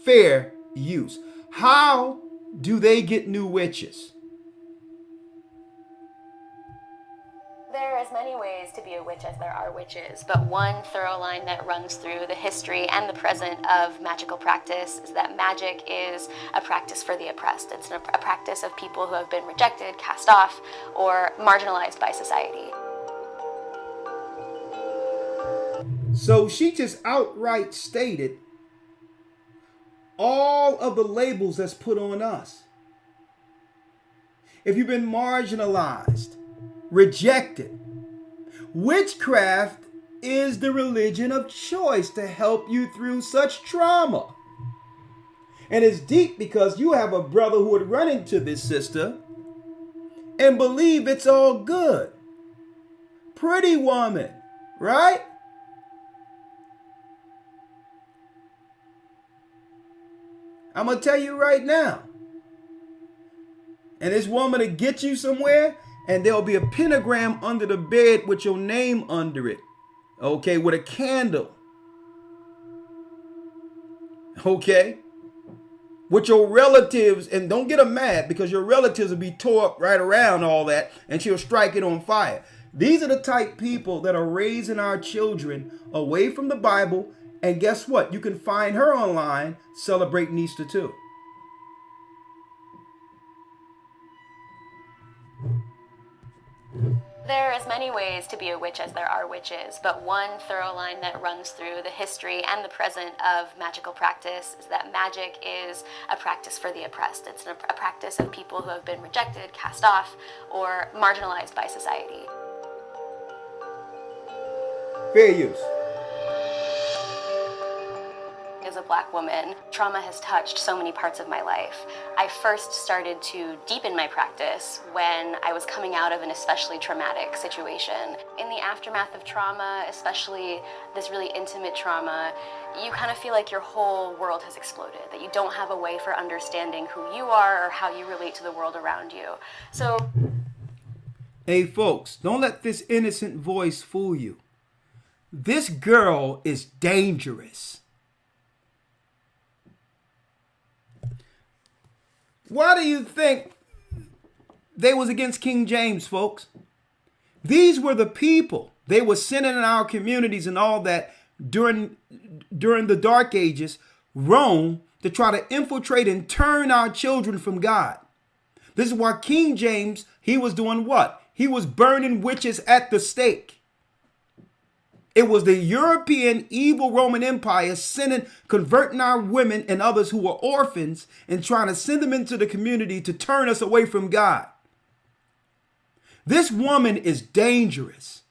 Fair use. How do they get new witches? There are as many ways to be a witch as there are witches, but one thorough line that runs through the history and the present of magical practice is that magic is a practice for the oppressed. It's a practice of people who have been rejected, cast off, or marginalized by society. So she just outright stated all of the labels that's put on us. If you've been marginalized, rejected, witchcraft is the religion of choice to help you through such trauma. And it's deep because you have a brother who would run into this sister and believe it's all good. Pretty woman, right? I'm going to tell you right now. And this woman will get you somewhere, and there'll be a pentagram under the bed with your name under it. Okay, with a candle. Okay? With your relatives, and don't get them mad because your relatives will be tore up right around all that, and she'll strike it on fire. These are the type people that are raising our children away from the Bible. And guess what? You can find her online celebrating Easter too. There are as many ways to be a witch as there are witches, but one thorough line that runs through the history and the present of magical practice is that magic is a practice for the oppressed. It's a practice of people who have been rejected, cast off, or marginalized by society. Fair use. As a Black woman, trauma has touched so many parts of my life. I first started to deepen my practice when I was coming out of an especially traumatic situation. In the aftermath of trauma, especially this really intimate trauma, you kind of feel like your whole world has exploded, that you don't have a way for understanding who you are or how you relate to the world around you. So, hey folks, don't let this innocent voice fool you. This girl is dangerous. Why do you think they was against King James, folks? These were the people. They were sending in our communities and all that during the Dark Ages, Rome, to try to infiltrate and turn our children from God. This is why King James, he was doing what? He was burning witches at the stake. It was the European evil Roman Empire converting our women and others who were orphans and trying to send them into the community to turn us away from God. This woman is dangerous.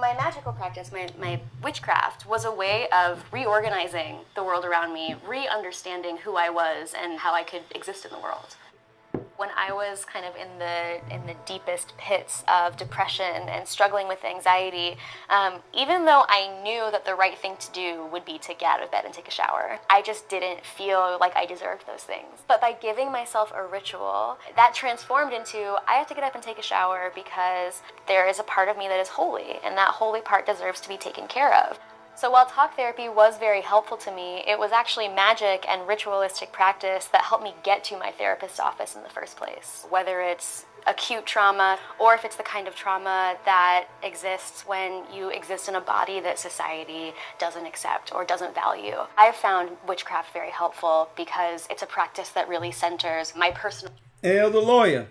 my magical practice, my witchcraft, was a way of reorganizing the world around me, re-understanding who I was and how I could exist in the world. When I was kind of in the deepest pits of depression and struggling with anxiety, even though I knew that the right thing to do would be to get out of bed and take a shower, I just didn't feel like I deserved those things. But by giving myself a ritual, that transformed into, I have to get up and take a shower because there is a part of me that is holy, and that holy part deserves to be taken care of. So while talk therapy was very helpful to me, it was actually magic and ritualistic practice that helped me get to my therapist's office in the first place. Whether it's acute trauma or if it's the kind of trauma that exists when you exist in a body that society doesn't accept or doesn't value. I've found witchcraft very helpful because it's a practice that really centers my personal... Elder lawyer.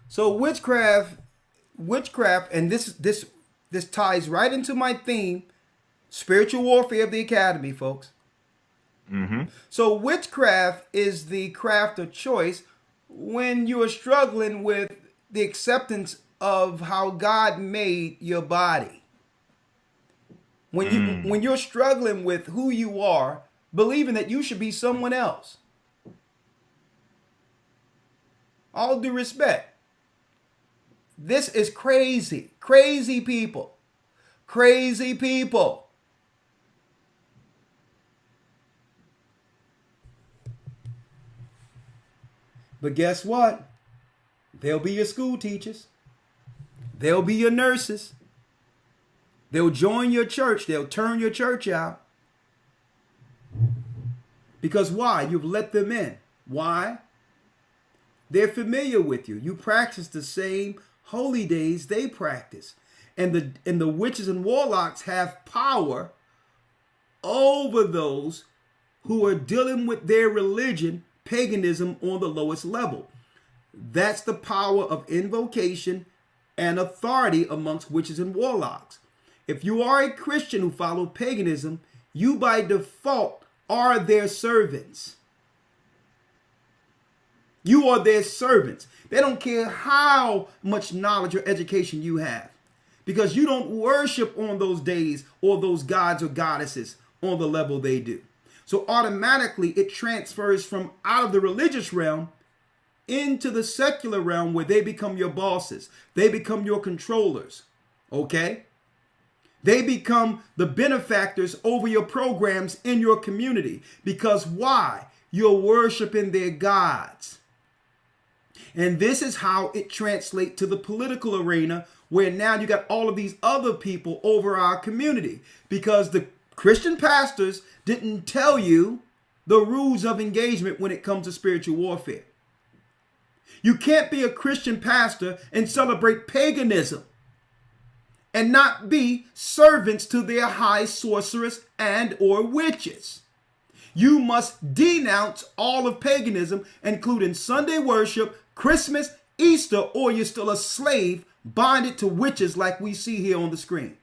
So witchcraft, and this ties right into my theme, spiritual warfare of the academy, folks. Mm-hmm. So witchcraft is the craft of choice when you are struggling with the acceptance of how God made your body. When you're struggling with who you are, believing that you should be someone else. All due respect. This is crazy. Crazy people. Crazy people. But guess what? They'll be your school teachers. They'll be your nurses. They'll join your church. They'll turn your church out. Because why? You've let them in. Why? They're familiar with you. You practice the same holy days they practice. And the witches and warlocks have power over those who are dealing with their religion, paganism, on the lowest level. That's the power of invocation and authority amongst witches and warlocks. If you are a Christian who follow paganism, you by default are their servants. You are their servants. They don't care how much knowledge or education you have, because you don't worship on those days or those gods or goddesses on the level they do. So automatically it transfers from out of the religious realm into the secular realm, where they become your bosses. They become your controllers. Okay? They become the benefactors over your programs in your community. Because why? You're worshiping their gods. And this is how it translates to the political arena, where now you got all of these other people over our community, because the Christian pastors didn't tell you the rules of engagement when it comes to spiritual warfare. You can't be a Christian pastor and celebrate paganism and not be servants to their high sorcerers and or witches. You must denounce all of paganism, including Sunday worship, Christmas, Easter, or you're still a slave bonded to witches like we see here on the screen.